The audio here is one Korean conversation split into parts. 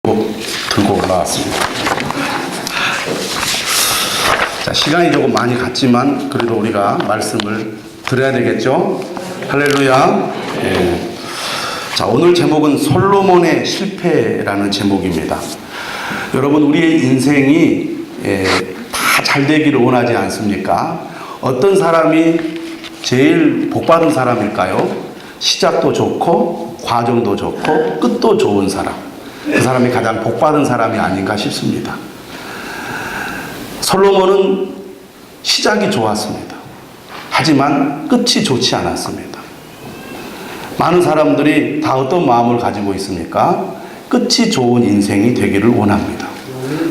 들고 올라왔습니다. 자, 시간이 조금 많이 갔지만 그래도 우리가 말씀을 드려야 되겠죠? 할렐루야. 예. 자, 오늘 제목은 솔로몬의 실패라는 제목입니다. 여러분, 우리의 인생이 다 잘 되기를 원하지 않습니까? 어떤 사람이 제일 복받은 사람일까요? 시작도 좋고 과정도 좋고 끝도 좋은 사람, 그 사람이 가장 복받은 사람이 아닌가 싶습니다. 솔로몬은 시작이 좋았습니다. 하지만 끝이 좋지 않았습니다. 많은 사람들이 다 어떤 마음을 가지고 있습니까? 끝이 좋은 인생이 되기를 원합니다.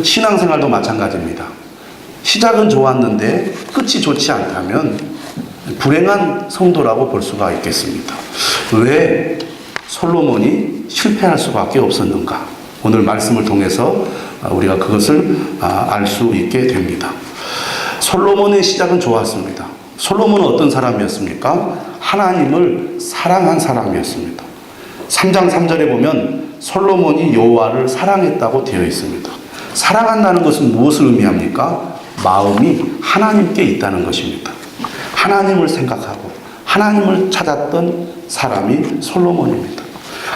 신앙생활도 마찬가지입니다. 시작은 좋았는데 끝이 좋지 않다면 불행한 성도라고 볼 수가 있겠습니다. 왜 솔로몬이 실패할 수밖에 없었는가? 오늘 말씀을 통해서 우리가 그것을 알 수 있게 됩니다. 솔로몬의 시작은 좋았습니다. 솔로몬은 어떤 사람이었습니까? 하나님을 사랑한 사람이었습니다. 3장 3절에 보면 솔로몬이 여호와를 사랑했다고 되어 있습니다. 사랑한다는 것은 무엇을 의미합니까? 마음이 하나님께 있다는 것입니다. 하나님을 생각하고 하나님을 찾았던 사람이 솔로몬입니다.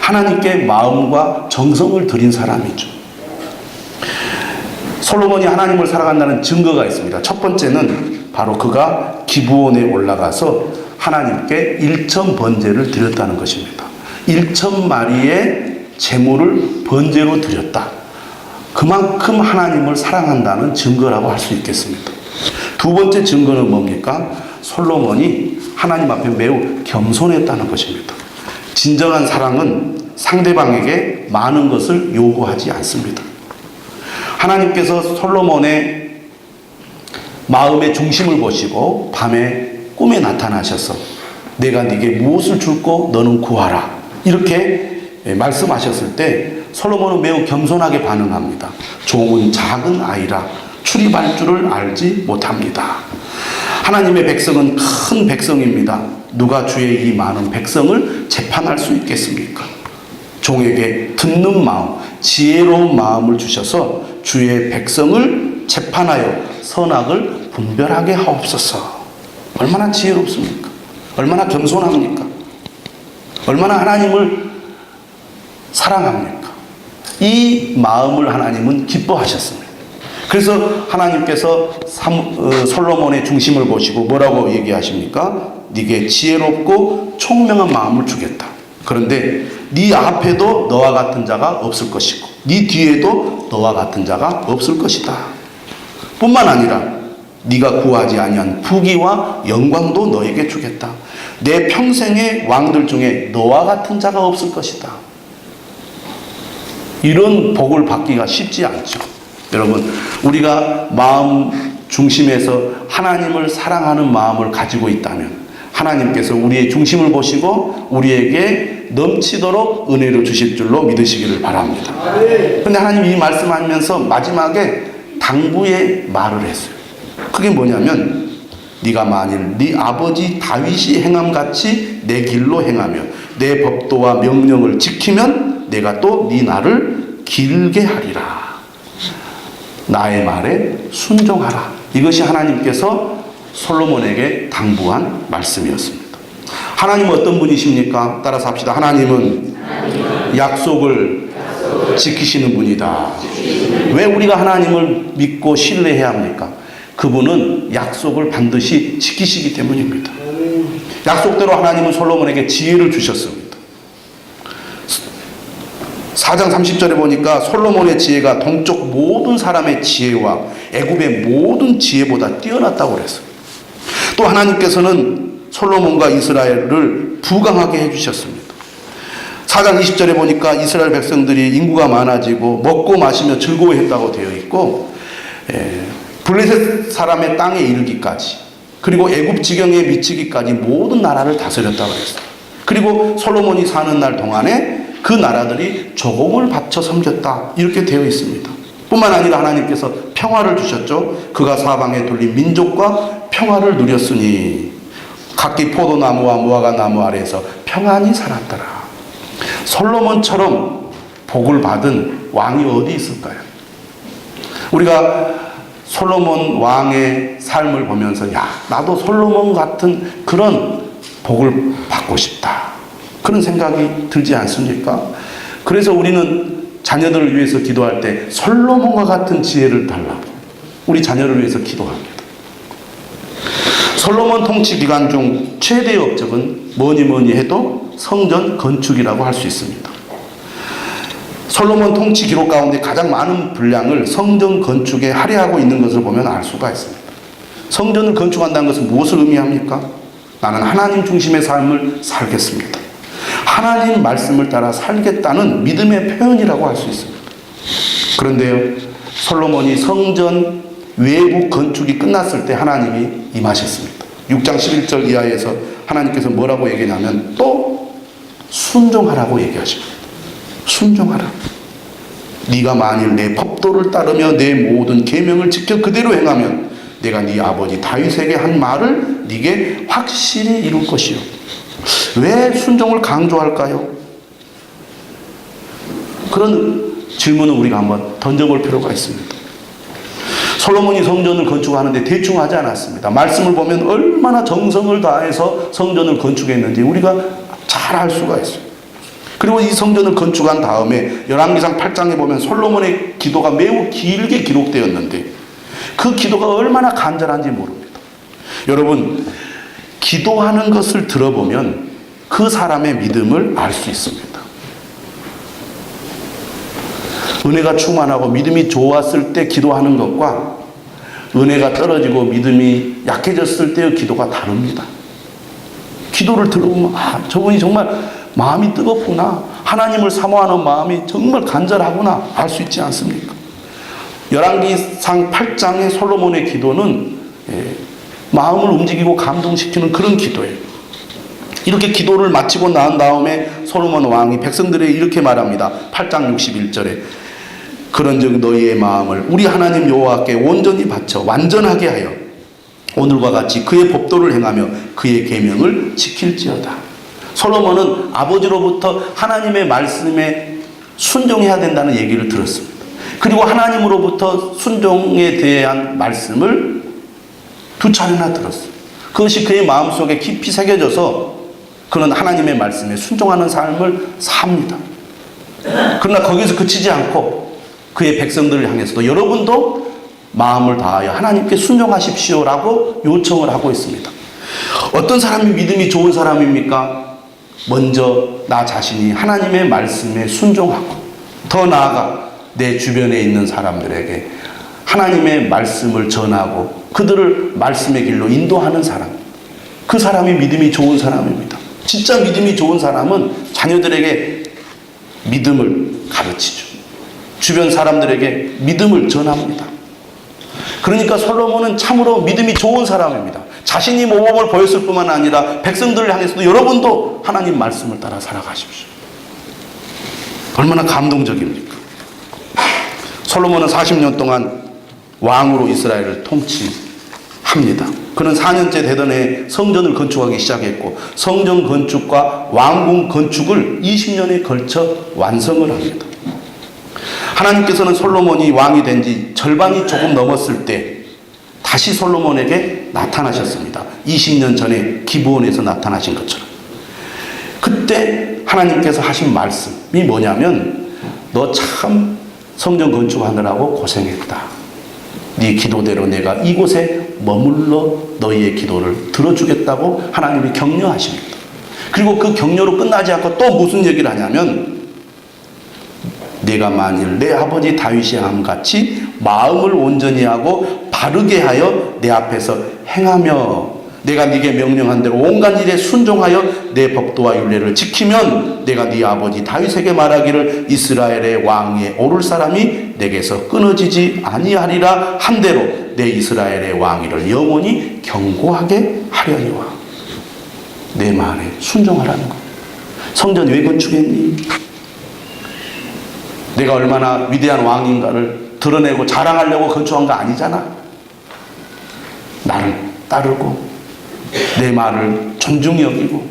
하나님께 마음과 정성을 들인 사람이죠. 솔로몬이 하나님을 사랑한다는 증거가 있습니다. 첫 번째는 바로 그가 기브온에 올라가서 하나님께 1천 번제를 드렸다는 것입니다. 1천 마리의 제물을 번제로 드렸다. 그만큼 하나님을 사랑한다는 증거라고 할 수 있겠습니다. 두 번째 증거는 뭡니까? 솔로몬이 하나님 앞에 매우 겸손했다는 것입니다. 진정한 사랑은 상대방에게 많은 것을 요구하지 않습니다. 하나님께서 솔로몬의 마음의 중심을 보시고 밤에 꿈에 나타나셔서 내가 네게 무엇을 줄고 너는 구하라, 이렇게 말씀하셨을 때 솔로몬은 매우 겸손하게 반응합니다. 종은 작은 아이라 출입할 줄을 알지 못합니다. 하나님의 백성은 큰 백성입니다. 누가 주의 이 많은 백성을 재판할 수 있겠습니까? 종에게 듣는 마음, 지혜로운 마음을 주셔서 주의 백성을 재판하여 선악을 분별하게 하옵소서. 얼마나 지혜롭습니까? 얼마나 겸손합니까? 얼마나 하나님을 사랑합니까? 이 마음을 하나님은 기뻐하셨습니다. 그래서 하나님께서 솔로몬의 중심을 보시고 뭐라고 얘기하십니까? 네게 지혜롭고 총명한 마음을 주겠다. 그런데 네 앞에도 너와 같은 자가 없을 것이고 네 뒤에도 너와 같은 자가 없을 것이다. 뿐만 아니라 네가 구하지 아니한 부귀와 영광도 너에게 주겠다. 내 평생의 왕들 중에 너와 같은 자가 없을 것이다. 이런 복을 받기가 쉽지 않죠. 여러분, 우리가 마음 중심에서 하나님을 사랑하는 마음을 가지고 있다면 하나님께서 우리의 중심을 보시고 우리에게 넘치도록 은혜를 주실 줄로 믿으시기를 바랍니다. 그런데 하나님이 이 말씀하면서 마지막에 당부의 말을 했어요. 그게 뭐냐면 네가 만일 네 아버지 다윗이 행함같이 내 길로 행하며 내 법도와 명령을 지키면 내가 또 네 날을 길게 하리라. 나의 말에 순종하라. 이것이 하나님께서 솔로몬에게 당부한 말씀이었습니다. 하나님은 어떤 분이십니까? 따라서 합시다. 하나님은 약속을 지키시는 분이다. 왜 우리가 하나님을 믿고 신뢰해야 합니까? 그분은 약속을 반드시 지키시기 때문입니다. 약속대로 하나님은 솔로몬에게 지혜를 주셨습니다. 4장 30절에 보니까 솔로몬의 지혜가 동쪽 모든 사람의 지혜와 애굽의 모든 지혜보다 뛰어났다고 그랬어요. 또 하나님께서는 솔로몬과 이스라엘을 부강하게 해주셨습니다. 4장 20절에 보니까 이스라엘 백성들이 인구가 많아지고 먹고 마시며 즐거워했다고 되어 있고 블레셋 사람의 땅에 이르기까지 그리고 애굽 지경에 미치기까지 모든 나라를 다스렸다고 했어요. 그리고 솔로몬이 사는 날 동안에 그 나라들이 조공을 바쳐 섬겼다, 이렇게 되어 있습니다. 뿐만 아니라 하나님께서 평화를 주셨죠. 그가 사방에 둘린 민족과 평화를 누렸으니 각기 포도나무와 무화과 나무 아래에서 평안히 살았더라. 솔로몬처럼 복을 받은 왕이 어디 있을까요? 우리가 솔로몬 왕의 삶을 보면서 야, 나도 솔로몬 같은 그런 복을 받고 싶다. 그런 생각이 들지 않습니까? 그래서 우리는 자녀들을 위해서 기도할 때 솔로몬과 같은 지혜를 달라고 우리 자녀를 위해서 기도합니다. 솔로몬 통치 기간 중 최대의 업적은 뭐니 해도 성전 건축이라고 할 수 있습니다. 솔로몬 통치 기록 가운데 가장 많은 분량을 성전 건축에 할애하고 있는 것을 보면 알 수가 있습니다. 성전을 건축한다는 것은 무엇을 의미합니까? 나는 하나님 중심의 삶을 살겠습니다. 하나님 말씀을 따라 살겠다는 믿음의 표현이라고 할 수 있습니다. 그런데요, 솔로몬이 성전 외부 건축이 끝났을 때 하나님이 임하셨습니다. 6장 11절 이하에서 하나님께서 뭐라고 얘기하냐면 또 순종하라고 얘기하십니다. 순종하라. 네가 만일 내 법도를 따르며 내 모든 계명을 지켜 그대로 행하면 내가 네 아버지 다윗에게 한 말을 네게 확실히 이룰 것이요. 왜 순종을 강조할까요? 그런 질문을 우리가 한번 던져볼 필요가 있습니다. 솔로몬이 성전을 건축하는데 대충 하지 않았습니다. 말씀을 보면 얼마나 정성을 다해서 성전을 건축했는지 우리가 잘 알 수가 있어요. 그리고 이 성전을 건축한 다음에 열왕기상 8장에 보면 솔로몬의 기도가 매우 길게 기록되었는데 그 기도가 얼마나 간절한지 모릅니다. 여러분, 기도하는 것을 들어보면 그 사람의 믿음을 알 수 있습니다. 은혜가 충만하고 믿음이 좋았을 때 기도하는 것과 은혜가 떨어지고 믿음이 약해졌을 때의 기도가 다릅니다. 기도를 들어보면 저분이 정말 마음이 뜨겁구나, 하나님을 사모하는 마음이 정말 간절하구나 알 수 있지 않습니까? 열왕기상 8장의 솔로몬의 기도는 마음을 움직이고 감동시키는 그런 기도예요. 이렇게 기도를 마치고 난 다음에 솔로몬 왕이 백성들에게 이렇게 말합니다. 8장 61절에 그런즉 너희의 마음을 우리 하나님 여호와께 온전히 바쳐 완전하게 하여 오늘과 같이 그의 법도를 행하며 그의 계명을 지킬지어다. 솔로몬은 아버지로부터 하나님의 말씀에 순종해야 된다는 얘기를 들었습니다. 그리고 하나님으로부터 순종에 대한 말씀을 2차례나 들었어요. 그것이 그의 마음속에 깊이 새겨져서 그는 하나님의 말씀에 순종하는 삶을 삽니다. 그러나 거기서 그치지 않고 그의 백성들을 향해서도 여러분도 마음을 다하여 하나님께 순종하십시오라고 요청을 하고 있습니다. 어떤 사람이 믿음이 좋은 사람입니까? 먼저 나 자신이 하나님의 말씀에 순종하고 더 나아가 내 주변에 있는 사람들에게 하나님의 말씀을 전하고 그들을 말씀의 길로 인도하는 사람, 그 사람이 믿음이 좋은 사람입니다. 진짜 믿음이 좋은 사람은 자녀들에게 믿음을 가르치죠. 주변 사람들에게 믿음을 전합니다. 그러니까 솔로몬은 참으로 믿음이 좋은 사람입니다. 자신이 모범을 보였을 뿐만 아니라 백성들을 향해서도 여러분도 하나님 말씀을 따라 살아가십시오. 얼마나 감동적입니까? 솔로몬은 40년 동안 왕으로 이스라엘을 통치합니다. 그는 4년째 되던 해에 성전을 건축하기 시작했고 성전 건축과 왕궁 건축을 20년에 걸쳐 완성을 합니다. 하나님께서는 솔로몬이 왕이 된 지 절반이 조금 넘었을 때 다시 솔로몬에게 나타나셨습니다. 20년 전에 기브온에서 나타나신 것처럼. 그때 하나님께서 하신 말씀이 뭐냐면 너 참 성전 건축하느라고 고생했다. 네 기도대로 내가 이곳에 머물러 너희의 기도를 들어주겠다고 하나님이 격려하십니다. 그리고 그 격려로 끝나지 않고 또 무슨 얘기를 하냐면 내가 만일 내 아버지 다윗이 함같이 마음을 온전히 하고 바르게 하여 내 앞에서 행하며 내가 네게 명령한 대로 온갖 일에 순종하여 내 법도와 율례를 지키면 내가 네 아버지 다윗에게 말하기를 이스라엘의 왕에 오를 사람이 내게서 끊어지지 아니하리라 한 대로 내 이스라엘의 왕위를 영원히 견고하게 하려니와. 내 말에 순종하라는 것. 성전 왜 건축했니? 내가 얼마나 위대한 왕인가를 드러내고 자랑하려고 건축한 거 아니잖아. 나를 따르고 내 말을 존중히 여기고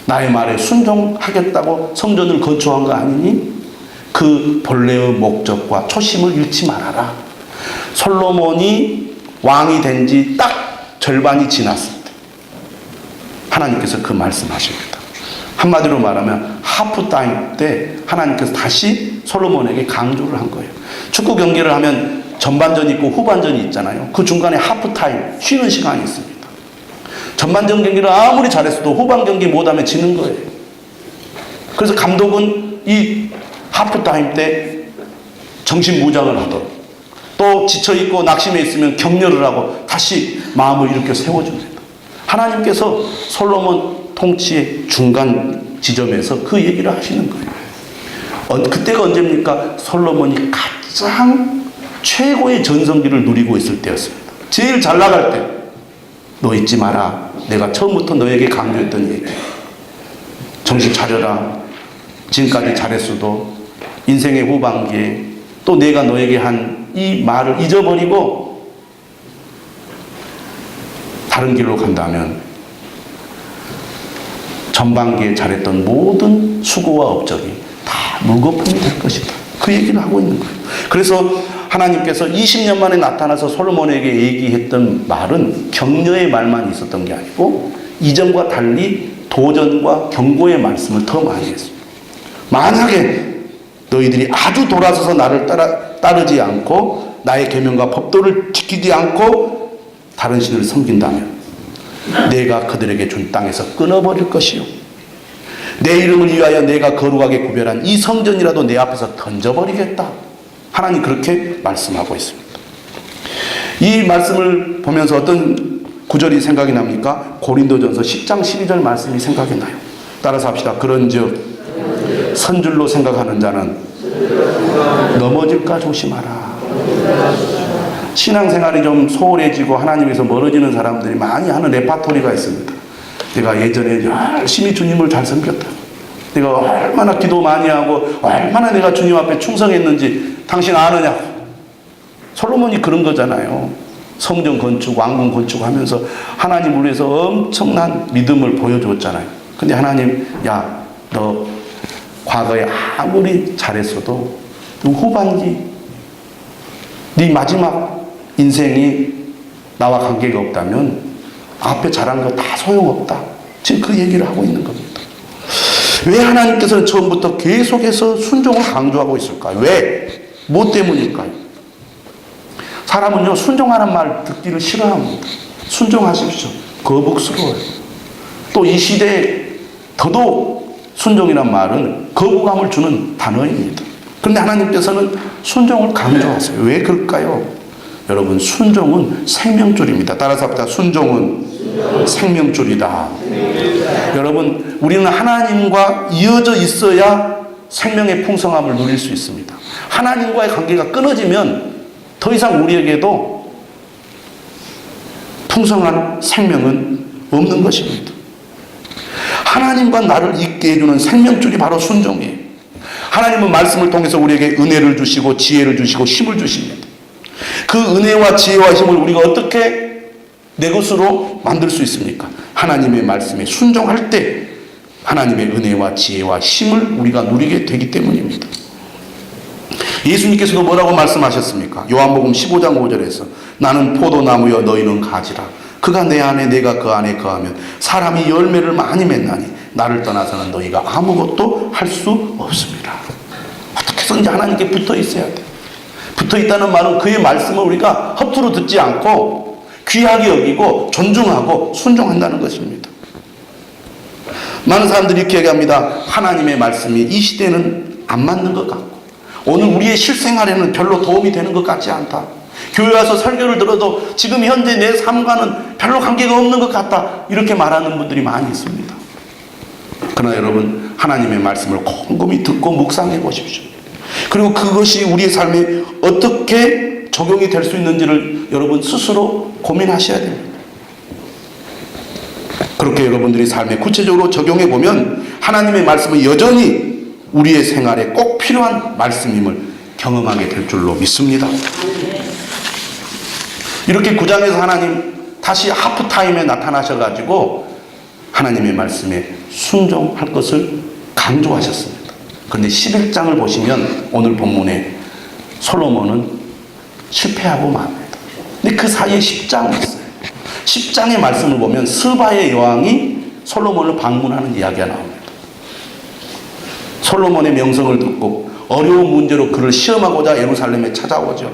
나의 말에 순종하겠다고 성전을 건축한 거 아니니? 그 본래의 목적과 초심을 잃지 말아라. 솔로몬이 왕이 된 지 딱 절반이 지났을 때 하나님께서 그 말씀하십니다. 한마디로 말하면 하프타임 때 하나님께서 다시 솔로몬에게 강조를 한 거예요. 축구 경기를 하면 전반전이 있고 후반전이 있잖아요. 그 중간에 하프타임, 쉬는 시간이 있습니다. 전반전 경기를 아무리 잘했어도 후반 경기 못하면 지는 거예요. 그래서 감독은 이 하프타임 때 정신무장을 하도록, 또 지쳐있고 낙심해 있으면 격려를 하고 다시 마음을 일으켜 세워줍니다. 하나님께서 솔로몬 통치의 중간 지점에서 그 얘기를 하시는 거예요. 그때가 언제입니까? 솔로몬이 가장 최고의 전성기를 누리고 있을 때였습니다. 제일 잘 나갈 때. 너 잊지 마라. 내가 처음부터 너에게 강조했던 얘기. 정신 차려라. 지금까지 잘했어도 인생의 후반기에 또 내가 너에게 한 이 말을 잊어버리고 다른 길로 간다면 전반기에 잘했던 모든 수고와 업적이 다 물거품이 될 것이다. 그 얘기를 하고 있는 거예요. 그래서 하나님께서 20년 만에 나타나서 솔로몬에게 얘기했던 말은 격려의 말만 있었던 게 아니고 이전과 달리 도전과 경고의 말씀을 더 많이 했습니다. 만약에 너희들이 아주 돌아서서 나를 따르지 않고 나의 계명과 법도를 지키지 않고 다른 신을 섬긴다면 내가 그들에게 준 땅에서 끊어버릴 것이요, 내 이름을 위하여 내가 거룩하게 구별한 이 성전이라도 내 앞에서 던져버리겠다. 하나님 그렇게 말씀하고 있습니다. 이 말씀을 보면서 어떤 구절이 생각이 납니까? 고린도전서 10장 12절 말씀이 생각이 나요. 따라서 합시다. 그런즉 선줄로 생각하는 자는 넘어질까 조심하라. 신앙생활이 좀 소홀해지고 하나님에서 멀어지는 사람들이 많이 하는 레파토리가 있습니다. 내가 예전에 열심히 주님을 잘 섬겼다. 내가 얼마나 기도 많이 하고 얼마나 내가 주님 앞에 충성했는지 당신 아느냐. 솔로몬이 그런 거잖아요. 성전 건축, 왕궁 건축하면서 하나님을 위해서 엄청난 믿음을 보여줬잖아요. 근데 하나님, 야, 너 과거에 아무리 잘했어도 후반기 네 마지막 인생이 나와 관계가 없다면 앞에 잘한 거 다 소용없다. 지금 그 얘기를 하고 있는 겁니다. 왜 하나님께서는 처음부터 계속해서 순종을 강조하고 있을까요? 왜? 뭐 때문일까요? 사람은요, 순종하는 말 듣기를 싫어합니다. 순종하십시오. 거북스러워요. 또 이 시대에 더더욱 순종이란 말은 거부감을 주는 단어입니다. 그런데 하나님께서는 순종을 강조하세요. 왜 그럴까요? 여러분, 순종은 생명줄입니다. 따라서 합시다. 순종은 생명줄이다. 여러분, 우리는 하나님과 이어져 있어야 생명의 풍성함을 누릴 수 있습니다. 하나님과의 관계가 끊어지면 더 이상 우리에게도 풍성한 생명은 없는 것입니다. 하나님과 나를 있게 해주는 생명줄이 바로 순종이에요. 하나님은 말씀을 통해서 우리에게 은혜를 주시고 지혜를 주시고 힘을 주십니다. 그 은혜와 지혜와 힘을 우리가 어떻게 내 것으로 만들 수 있습니까? 하나님의 말씀에 순종할 때 하나님의 은혜와 지혜와 힘을 우리가 누리게 되기 때문입니다. 예수님께서도 뭐라고 말씀하셨습니까? 요한복음 15장 5절에서 나는 포도나무여 너희는 가지라. 그가 내 안에 내가 그 안에 거하면 사람이 열매를 많이 맺나니 나를 떠나서는 너희가 아무것도 할 수 없습니다. 어떻게 해서든지 하나님께 붙어 있어야 돼. 붙어 있다는 말은 그의 말씀을 우리가 허투루 듣지 않고 귀하게 여기고 존중하고 순종한다는 것입니다. 많은 사람들이 이렇게 얘기합니다. 하나님의 말씀이 이 시대는 안 맞는 것 같고 오늘 우리의 실생활에는 별로 도움이 되는 것 같지 않다. 교회 와서 설교를 들어도 지금 현재 내 삶과는 별로 관계가 없는 것 같다. 이렇게 말하는 분들이 많이 있습니다. 그러나 여러분, 하나님의 말씀을 곰곰이 듣고 묵상해 보십시오. 그리고 그것이 우리의 삶에 어떻게 적용이 될 수 있는지를 여러분 스스로 고민하셔야 됩니다. 그렇게 여러분들이 삶에 구체적으로 적용해 보면 하나님의 말씀은 여전히 우리의 생활에 꼭 필요한 말씀임을 경험하게 될 줄로 믿습니다. 이렇게 9장에서 하나님 다시 하프타임에 나타나셔가지고 하나님의 말씀에 순종할 것을 강조하셨습니다. 그런데 11장을 보시면 오늘 본문에 솔로몬은 실패하고 맙니다. 근데 그 사이에 10장이 있어요. 10장의 말씀을 보면 스바의 여왕이 솔로몬을 방문하는 이야기가 나옵니다. 솔로몬의 명성을 듣고 어려운 문제로 그를 시험하고자 예루살렘에 찾아오죠.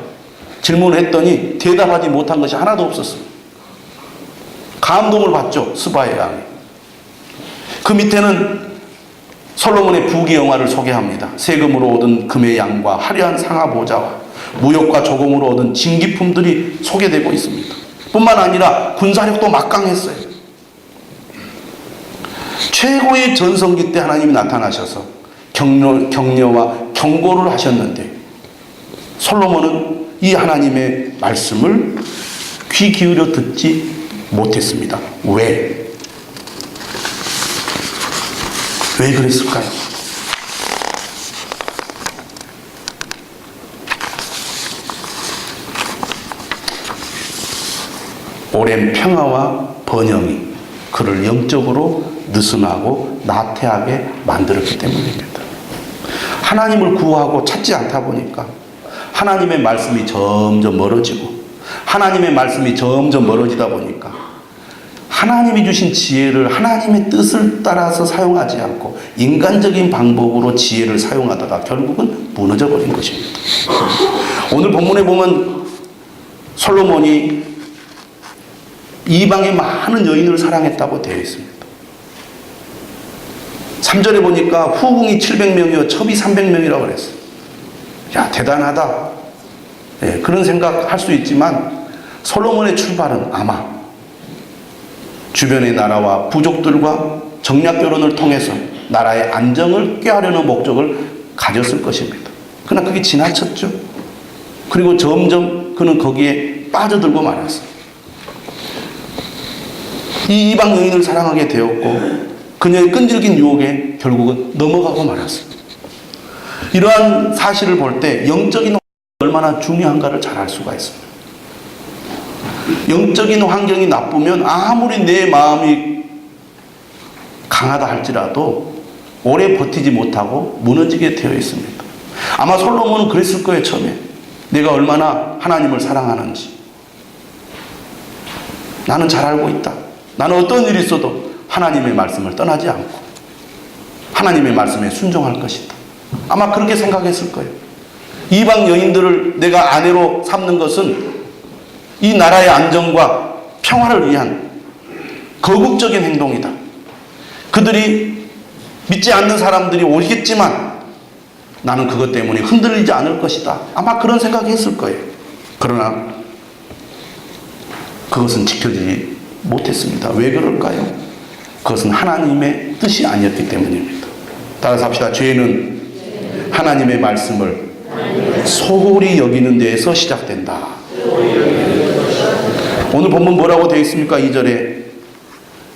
질문을 했더니 대답하지 못한 것이 하나도 없었어요. 감동을 받죠, 스바의 왕이. 그 밑에는 솔로몬의 부귀영화를 소개합니다. 세금으로 얻은 금의 양과 화려한 상하보좌와 무역과 조공으로 얻은 진기품들이 소개되고 있습니다. 뿐만 아니라 군사력도 막강했어요. 최고의 전성기 때 하나님이 나타나셔서 격려와 경고를 하셨는데 솔로몬은 이 하나님의 말씀을 귀 기울여 듣지 못했습니다. 왜 그랬을까요? 오랜 평화와 번영이 그를 영적으로 느슨하고 나태하게 만들었기 때문입니다. 하나님을 구하고 찾지 않다 보니까 하나님의 말씀이 점점 멀어지고 하나님의 말씀이 점점 멀어지다 보니까 하나님이 주신 지혜를 하나님의 뜻을 따라서 사용하지 않고 인간적인 방법으로 지혜를 사용하다가 결국은 무너져 버린 것입니다. 오늘 본문에 보면 솔로몬이 이방의 많은 여인을 사랑했다고 되어 있습니다. 3절에 보니까 후궁이 700명이요 첩이 300명이라고 그랬어요. 야, 대단하다. 네, 그런 생각할 수 있지만 솔로몬의 출발은 아마 주변의 나라와 부족들과 정략 결혼을 통해서 나라의 안정을 꾀하려는 목적을 가졌을 것입니다. 그러나 그게 지나쳤죠. 그리고 점점 그는 거기에 빠져들고 말았어요. 이 이방 여인을 사랑하게 되었고 그녀의 끈질긴 유혹에 결국은 넘어가고 말았습니다. 이러한 사실을 볼 때 영적인 얼마나 중요한가를 잘 알 수가 있습니다. 영적인 환경이 나쁘면 아무리 내 마음이 강하다 할지라도 오래 버티지 못하고 무너지게 되어 있습니다. 아마 솔로몬은 그랬을 거예요. 처음에 내가 얼마나 하나님을 사랑하는지 나는 잘 알고 있다. 나는 어떤 일이 있어도 하나님의 말씀을 떠나지 않고 하나님의 말씀에 순종할 것이다. 아마 그렇게 생각했을 거예요. 이방 여인들을 내가 아내로 삼는 것은 이 나라의 안정과 평화를 위한 거국적인 행동이다. 그들이 믿지 않는 사람들이 오겠지만 나는 그것 때문에 흔들리지 않을 것이다. 아마 그런 생각이 했을 거예요. 그러나 그것은 지켜지지 못했습니다. 왜 그럴까요? 그것은 하나님의 뜻이 아니었기 때문입니다. 따라서 합시다. 죄는 하나님의 말씀을 소홀히 여기는 데에서 시작된다. 오늘 본문 뭐라고 되어 있습니까? 2절에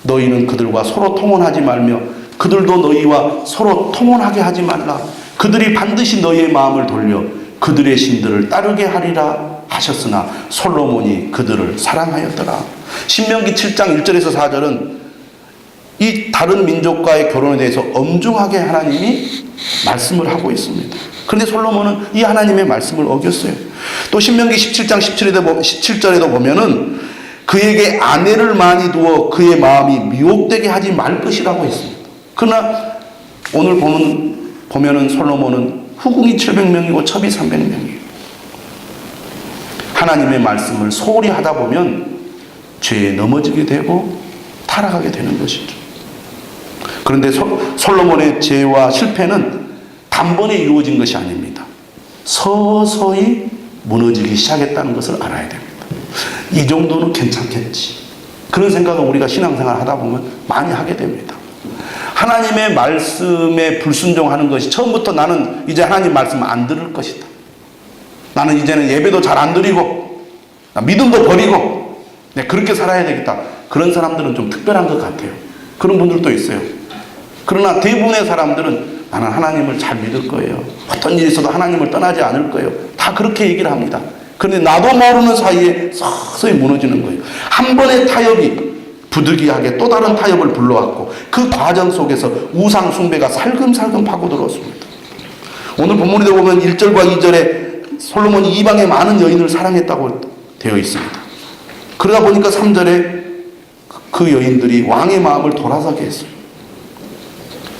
너희는 그들과 서로 통혼하지 말며 그들도 너희와 서로 통혼하게 하지 말라. 그들이 반드시 너희의 마음을 돌려 그들의 신들을 따르게 하리라 하셨으나 솔로몬이 그들을 사랑하였더라. 신명기 7장 1절에서 4절은 이 다른 민족과의 결혼에 대해서 엄중하게 하나님이 말씀을 하고 있습니다. 그런데 솔로몬은 이 하나님의 말씀을 어겼어요. 또 신명기 17장 17절에도 보면은 그에게 아내를 많이 두어 그의 마음이 미혹되게 하지 말 것이라고 했습니다. 그러나 오늘 보면은 솔로몬은 후궁이 700명이고 첩이 300명이에요. 하나님의 말씀을 소홀히 하다 보면 죄에 넘어지게 되고 타락하게 되는 것이죠. 그런데 솔로몬의 죄와 실패는 단번에 이루어진 것이 아닙니다. 서서히 무너지기 시작했다는 것을 알아야 됩니다. 이 정도는 괜찮겠지. 그런 생각을 우리가 신앙생활 하다 보면 많이 하게 됩니다. 하나님의 말씀에 불순종하는 것이 처음부터 나는 이제 하나님 말씀 안 들을 것이다. 나는 이제는 예배도 잘 안 드리고 믿음도 버리고 그렇게 살아야 되겠다. 그런 사람들은 좀 특별한 것 같아요. 그런 분들도 있어요. 그러나 대부분의 사람들은 나는 하나님을 잘 믿을 거예요. 어떤 일이 있어도 하나님을 떠나지 않을 거예요. 다 그렇게 얘기를 합니다. 그런데 나도 모르는 사이에 서서히 무너지는 거예요. 한 번의 타협이 부득이하게 또 다른 타협을 불러왔고 그 과정 속에서 우상 숭배가 살금살금 파고들었습니다. 오늘 본문에도 보면 1절과 2절에 솔로몬이 이방의 많은 여인을 사랑했다고 되어 있습니다. 그러다 보니까 3절에 그 여인들이 왕의 마음을 돌아서게 했어요.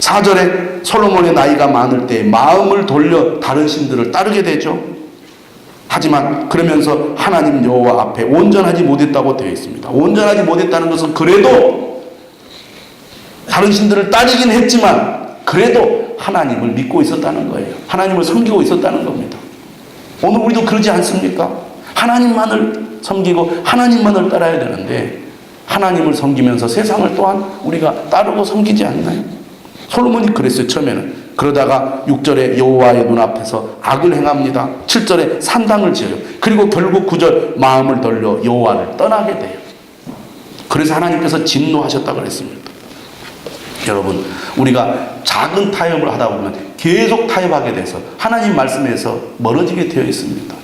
4절에 솔로몬의 나이가 많을 때 마음을 돌려 다른 신들을 따르게 되죠. 하지만 그러면서 하나님 여호와 앞에 온전하지 못했다고 되어 있습니다. 온전하지 못했다는 것은 그래도 다른 신들을 따르긴 했지만 그래도 하나님을 믿고 있었다는 거예요. 하나님을 섬기고 있었다는 겁니다. 오늘 우리도 그러지 않습니까? 하나님만을 섬기고 하나님만을 따라야 되는데 하나님을 섬기면서 세상을 또한 우리가 따르고 섬기지 않나요? 솔로몬이 그랬어요. 처음에는. 그러다가 6절에 여호와의 눈앞에서 악을 행합니다. 7절에 산당을 지어요. 그리고 결국 9절 마음을 돌려 여호와를 떠나게 돼요. 그래서 하나님께서 진노하셨다고 그랬습니다. 여러분, 우리가 작은 타협을 하다 보면 계속 타협하게 돼서 하나님 말씀에서 멀어지게 되어 있습니다.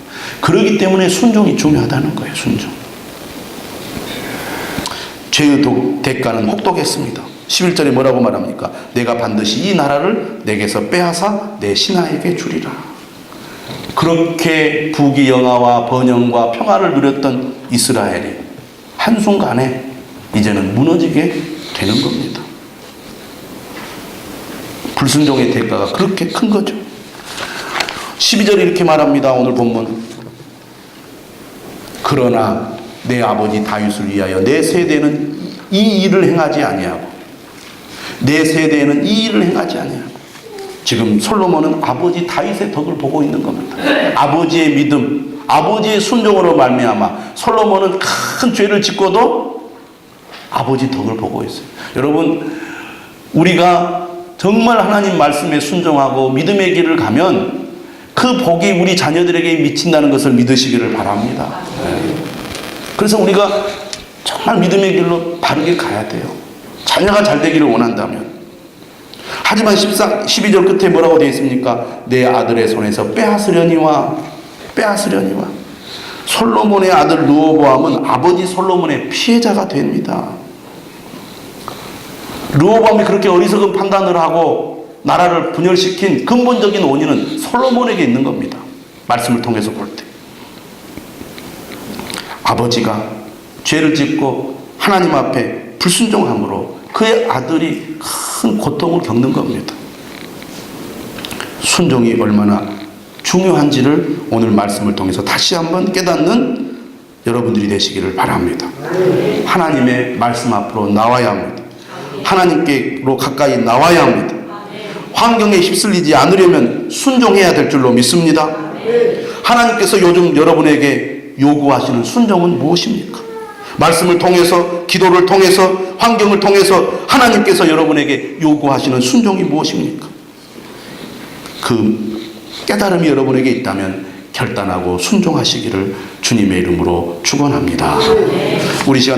그렇기 때문에 순종이 중요하다는 거예요. 순종. 죄의 대가는 혹독했습니다. 11절에 뭐라고 말합니까? 내가 반드시 이 나라를 내게서 빼앗아 내 신하에게 주리라. 그렇게 부귀영화와 번영과 평화를 누렸던 이스라엘이 한순간에 이제는 무너지게 되는 겁니다. 불순종의 대가가 그렇게 큰 거죠. 12절에 이렇게 말합니다. 오늘 본문. 그러나 내 아버지 다윗을 위하여 내 세대는 이 일을 행하지 아니하고 내 세대에는 이 일을 행하지 아니하고. 지금 솔로몬은 아버지 다윗의 덕을 보고 있는 겁니다. 아버지의 믿음, 아버지의 순종으로 말미암아 솔로몬은 큰 죄를 짓고도 아버지 덕을 보고 있어요. 여러분, 우리가 정말 하나님 말씀에 순종하고 믿음의 길을 가면 그 복이 우리 자녀들에게 미친다는 것을 믿으시기를 바랍니다. 그래서 우리가 정말 믿음의 길로 바르게 가야 돼요. 자녀가 잘 되기를 원한다면. 하지만 12절 끝에 뭐라고 되어 있습니까? 내 아들의 손에서 빼앗으려니와. 솔로몬의 아들 르호보암은 아버지 솔로몬의 피해자가 됩니다. 르호보암이 그렇게 어리석은 판단을 하고 나라를 분열시킨 근본적인 원인은 솔로몬에게 있는 겁니다. 말씀을 통해서 볼 때. 아버지가 죄를 짓고 하나님 앞에 불순종함으로 그의 아들이 큰 고통을 겪는 겁니다. 순종이 얼마나 중요한지를 오늘 말씀을 통해서 다시 한번 깨닫는 여러분들이 되시기를 바랍니다. 하나님의 말씀 앞으로 나와야 합니다. 하나님께로 가까이 나와야 합니다. 환경에 휩쓸리지 않으려면 순종해야 될 줄로 믿습니다. 하나님께서 요즘 여러분에게 요구하시는 순종은 무엇입니까? 말씀을 통해서, 기도를 통해서, 환경을 통해서 하나님께서 여러분에게 요구하시는 순종이 무엇입니까? 그 깨달음이 여러분에게 있다면 결단하고 순종하시기를 주님의 이름으로 축원합니다. 우리 시간